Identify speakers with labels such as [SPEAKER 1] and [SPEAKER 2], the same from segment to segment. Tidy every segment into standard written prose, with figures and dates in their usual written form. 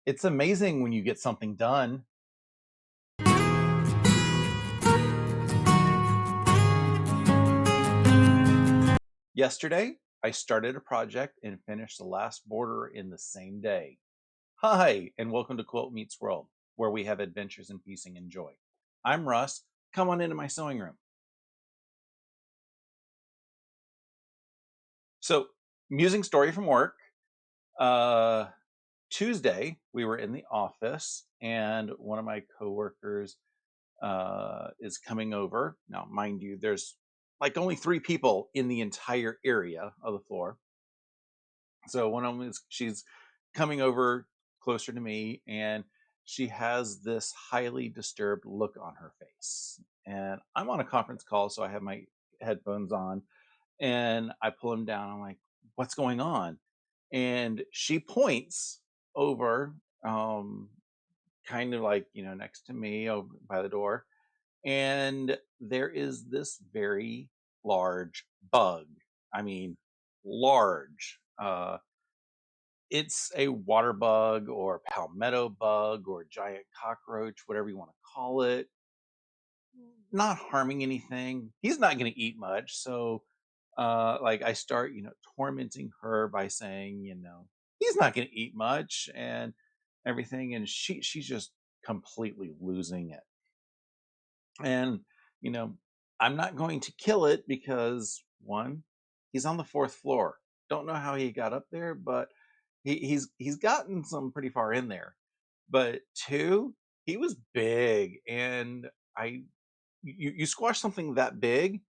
[SPEAKER 1] It's amazing when you get something done. Yesterday, I started a project and finished the last border in the same day. Hi, and welcome to Quilt Meets World, where we have adventures in piecing and joy. I'm Russ. Come on into my sewing room. So, musing story from work. Uh, Tuesday, we were in the office, and one of my coworkers is coming over. Now, mind you, there's like only 3 people in the entire area of the floor. So one of them is she's coming over closer to me, and she has this highly disturbed look on her face. And I'm on a conference call, so I have my headphones on, and I pull them down. I'm like, "What's going on?" And she points over, kind of like next to me over by the door, and there is this very large bug. I mean, large. It's a water bug or palmetto bug or giant cockroach, whatever you want to call it. Not harming anything. He's not going to eat much. So, like, I start, tormenting her by saying, he's not going to eat much and everything. And she's just completely losing it. And, you know, I'm not going to kill it because one, he's on the 4th floor. Don't know how he got up there, but he's gotten some pretty far in there. But two, he was big, and you squash something that big,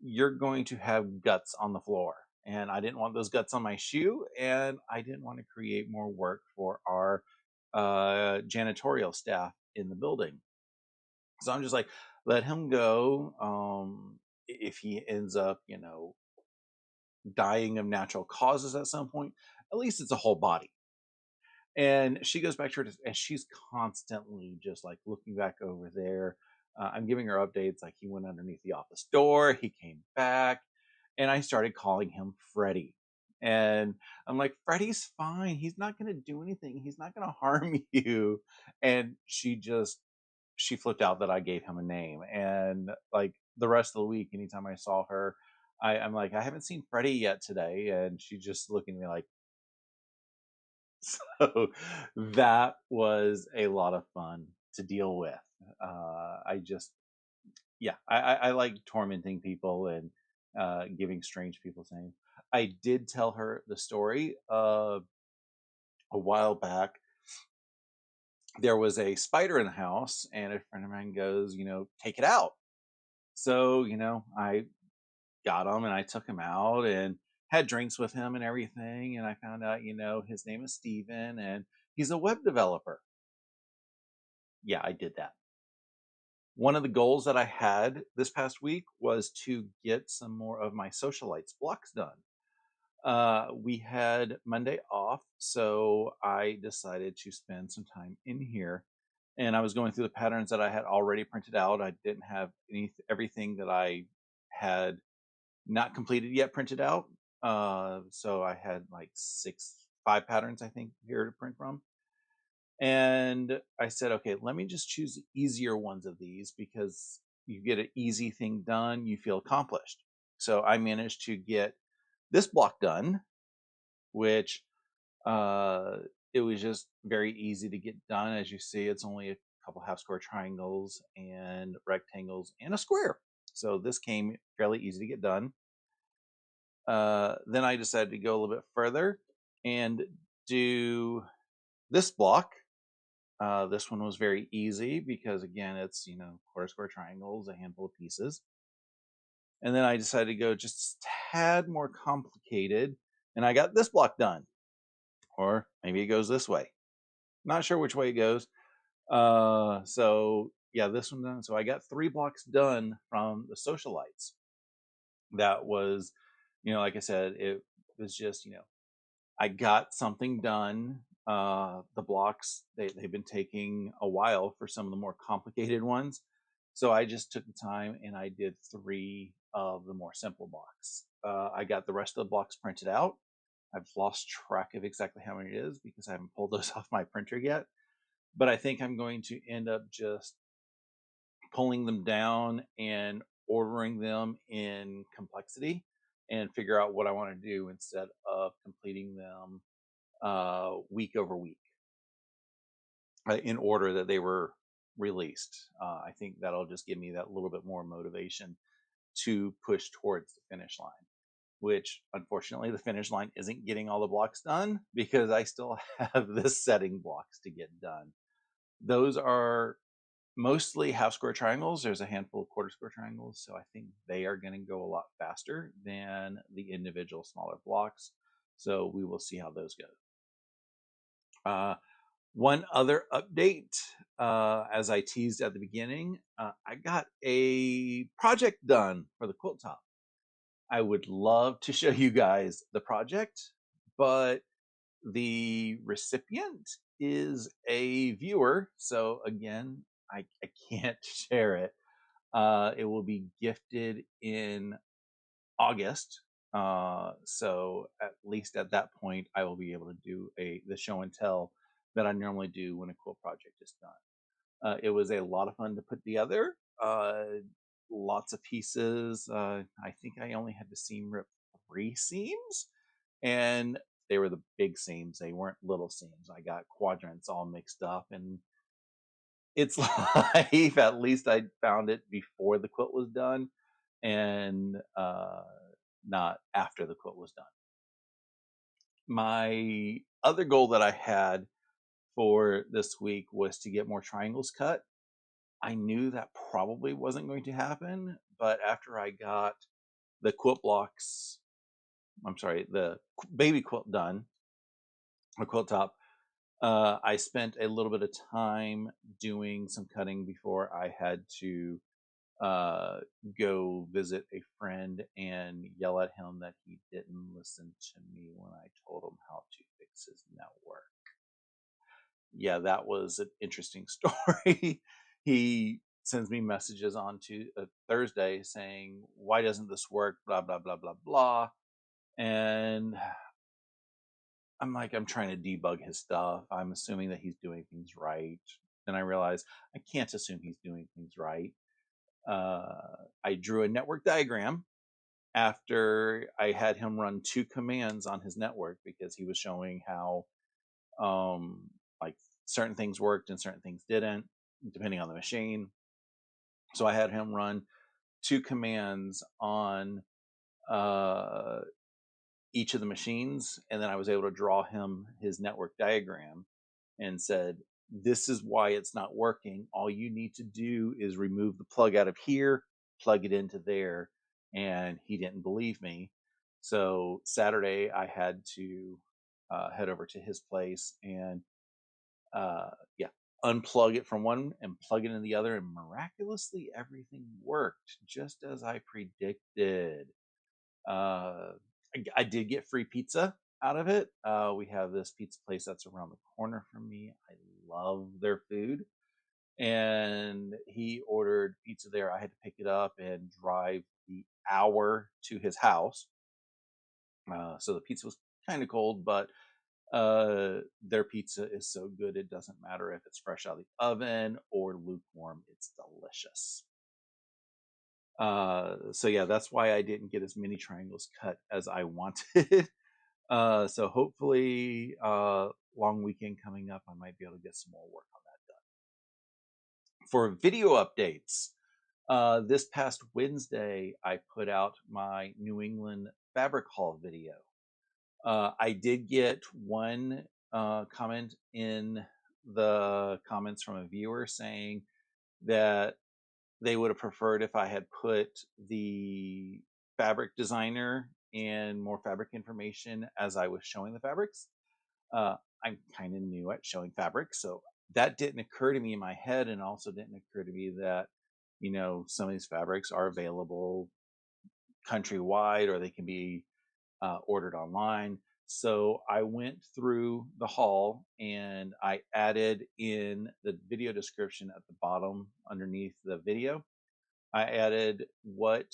[SPEAKER 1] you're going to have guts on the floor. And I didn't want those guts on my shoe, and I didn't want to create more work for our janitorial staff in the building. So I'm just like, let him go. If he ends up, dying of natural causes at some point, at least it's a whole body. And she goes back to her, and she's constantly just like looking back over there. I'm giving her updates, like he went underneath the office door, he came back, and I started calling him Freddy. And I'm like, Freddy's fine. He's not going to do anything. He's not going to harm you. And she flipped out that I gave him a name. And like the rest of the week, anytime I saw her, I'm like, I haven't seen Freddie yet today. And she just looking at me like, so that was a lot of fun to deal with. I just, yeah, I like tormenting people and giving strange people's names. I did tell her the story a while back. There was a spider in the house, and a friend of mine goes, take it out. So, I got him and I took him out and had drinks with him and everything. And I found out, his name is Steven and he's a web developer. Yeah, I did that. One of the goals that I had this past week was to get some more of my socialites blocks done. We had Monday off, so I decided to spend some time in here. And I was going through the patterns that I had already printed out. I didn't have everything that I had not completed yet printed out. So I had like 5 patterns, I think, here to print from. And I said, okay, let me just choose the easier ones of these because you get an easy thing done, you feel accomplished. So I managed to get this block done, which uh, it was just very easy to get done. As you see, it's only a couple half square triangles and rectangles and a square. So this came fairly easy to get done. Then I decided to go a little bit further and do this block. This one was very easy because again, it's quarter square triangles, a handful of pieces. And then I decided to go just a tad more complicated, and I got this block done. Or maybe it goes this way. Not sure which way it goes. So yeah, this one done. So I got 3 blocks done from the socialites. That was, like I said, it was just, I got something done. The blocks, they've been taking a while for some of the more complicated ones. So I just took the time and I did 3 of the more simple blocks. I got the rest of the blocks printed out. I've lost track of exactly how many it is because I haven't pulled those off my printer yet. But I think I'm going to end up just pulling them down and ordering them in complexity and figure out what I want to do instead of completing them week over week in order that they were released. I think that'll just give me that little bit more motivation to push towards the finish line, which unfortunately the finish line isn't getting all the blocks done because I still have the setting blocks to get done. Those are mostly half square triangles. There's a handful of quarter square triangles, so I think they are going to go a lot faster than the individual smaller blocks. So we will see how those go. One other update, as I teased at the beginning, I got a project done for the quilt top. I would love to show you guys the project, but the recipient is a viewer. So again, I can't share it. It will be gifted in August. So at least at that point, I will be able to do the show and tell that I normally do when a quilt project is done. It was a lot of fun to put together. Lots of pieces. I think I only had to seam rip 3 seams, and they were the big seams. They weren't little seams. I got quadrants all mixed up, and it's life. At least I found it before the quilt was done, and not after the quilt was done. My other goal that I had for this week was to get more triangles cut. I knew that probably wasn't going to happen, but after I got the quilt blocks, I'm sorry, the baby quilt done, a quilt top, I spent a little bit of time doing some cutting before I had to uh, go visit a friend and yell at him that he didn't listen to me when I told him how to fix his network. Yeah, that was an interesting story. He sends me messages on to Thursday saying, "Why doesn't this work?" Blah blah blah blah blah. And I'm like, I'm trying to debug his stuff. I'm assuming that he's doing things right. Then I realize I can't assume he's doing things right. I drew a network diagram after I had him run 2 commands on his network because he was showing how like certain things worked and certain things didn't, depending on the machine. So I had him run 2 commands on uh, each of the machines, and then I was able to draw him his network diagram and said, "This is why it's not working. All you need to do is remove the plug out of here, plug it into there." And he didn't believe me. So Saturday, I had to head over to his place and yeah, unplug it from one and plug it in the other, and miraculously everything worked just as I predicted. Uh, I did get free pizza out of it. We have this pizza place that's around the corner from me. I love their food, and he ordered pizza there. I had to pick it up and drive the hour to his house. So the pizza was kind of cold, but their pizza is so good it doesn't matter if it's fresh out of the oven or lukewarm. It's delicious. So yeah, that's why I didn't get as many triangles cut as I wanted. So hopefully, long weekend coming up, I might be able to get some more work on that done. For video updates, this past Wednesday, I put out my New England fabric haul video. I did get one comment in the comments from a viewer saying that they would have preferred if I had put the fabric designer and more fabric information as I was showing the fabrics. I'm kind of new at showing fabric, so that didn't occur to me in my head, and also didn't occur to me that some of these fabrics are available countrywide, or they can be ordered online. So I went through the haul and I added in the video description at the bottom underneath the video. I added what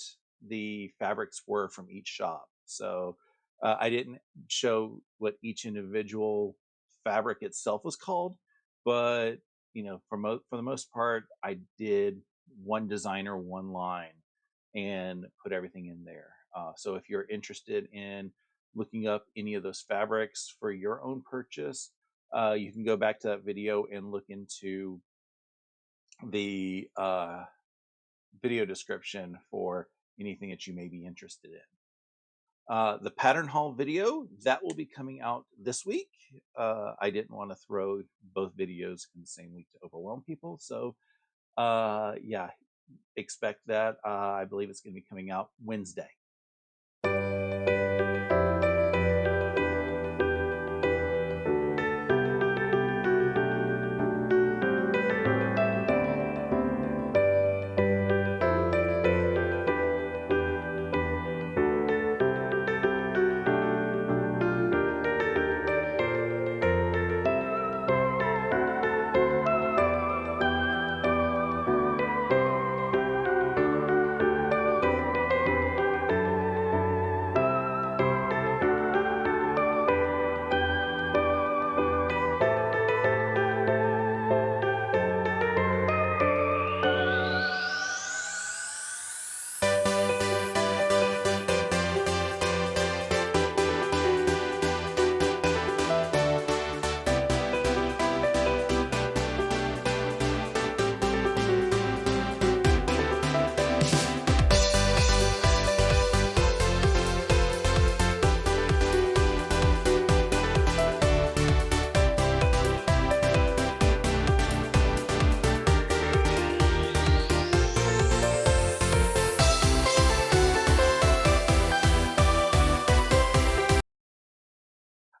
[SPEAKER 1] the fabrics were from each shop. So I didn't show what each individual fabric itself was called, but for the most part, I did one designer, one line, and put everything in there. So if you're interested in looking up any of those fabrics for your own purchase, you can go back to that video and look into the video description for anything that you may be interested in. The pattern haul video that will be coming out this week. I didn't want to throw both videos in the same week to overwhelm people, so yeah, expect that. I believe it's going to be coming out Wednesday.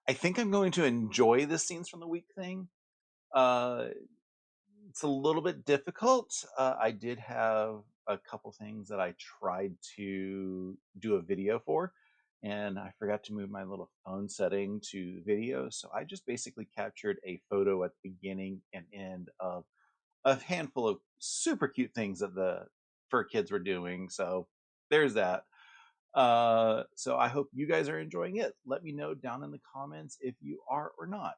[SPEAKER 1] I think I'm going to enjoy the scenes from the week thing. Uh, it's a little bit difficult. I did have a couple things that I tried to do a video for, and I forgot to move my little phone setting to video. So I just basically captured a photo at the beginning and end of a handful of super cute things that the fur kids were doing. So there's that. So I hope you guys are enjoying it. Let me know down in the comments if you are or not.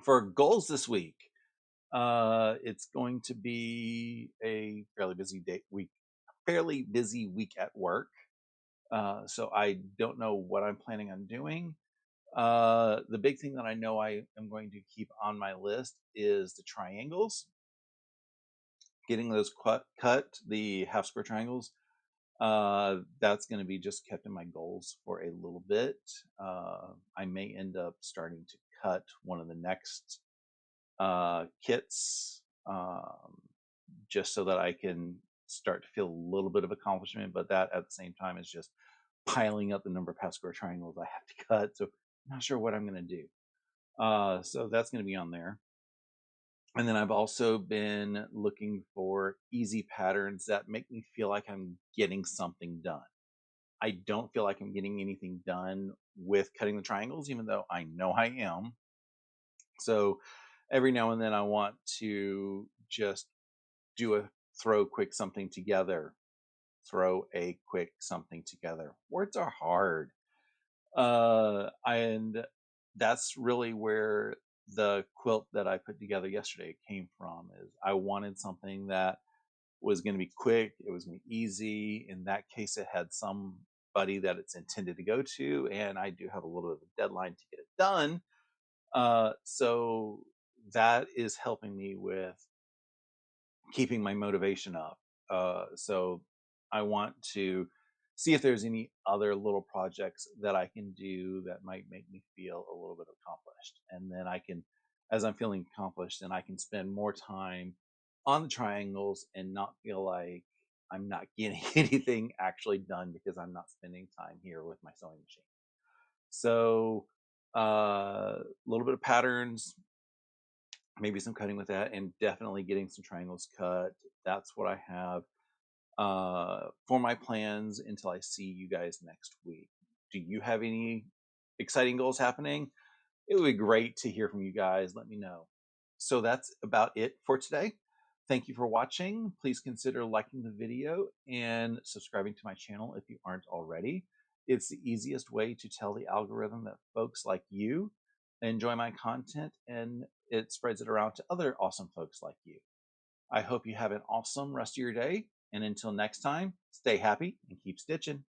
[SPEAKER 1] For goals this week, it's going to be a fairly busy week at work. So I don't know what I'm planning on doing. The big thing that I know I am going to keep on my list is the triangles. Getting those cut, the half square triangles. That's going to be just kept in my goals for a little bit. I may end up starting to cut one of the next kits, just so that I can start to feel a little bit of accomplishment. But that at the same time is just piling up the number of half square triangles I have to cut. So I'm not sure what I'm going to do. So that's going to be on there. And then I've also been looking for easy patterns that make me feel like I'm getting something done. I don't feel like I'm getting anything done with cutting the triangles, even though I know I am. So every now and then I want to just throw quick something together. Throw a quick something together. Words are hard. And that's really where the quilt that I put together yesterday came from. Is I wanted something that was going to be quick, it was going to be easy. In that case, it had somebody that it's intended to go to, and I do have a little bit of a deadline to get it done. So that is helping me with keeping my motivation up. So I want to see if there's any other little projects that I can do that might make me feel a little bit accomplished. And then I can, as I'm feeling accomplished, then I can spend more time on the triangles and not feel like I'm not getting anything actually done because I'm not spending time here with my sewing machine. So a little bit of patterns, maybe some cutting with that, and definitely getting some triangles cut. That's what I have for my plans until I see you guys next week. Do you have any exciting goals happening? It would be great to hear from you guys. Let me know. So that's about it for today. Thank you for watching. Please consider liking the video and subscribing to my channel if you aren't already. It's the easiest way to tell the algorithm that folks like you enjoy my content, and it spreads it around to other awesome folks like you. I hope you have an awesome rest of your day. And until next time, stay happy and keep stitching.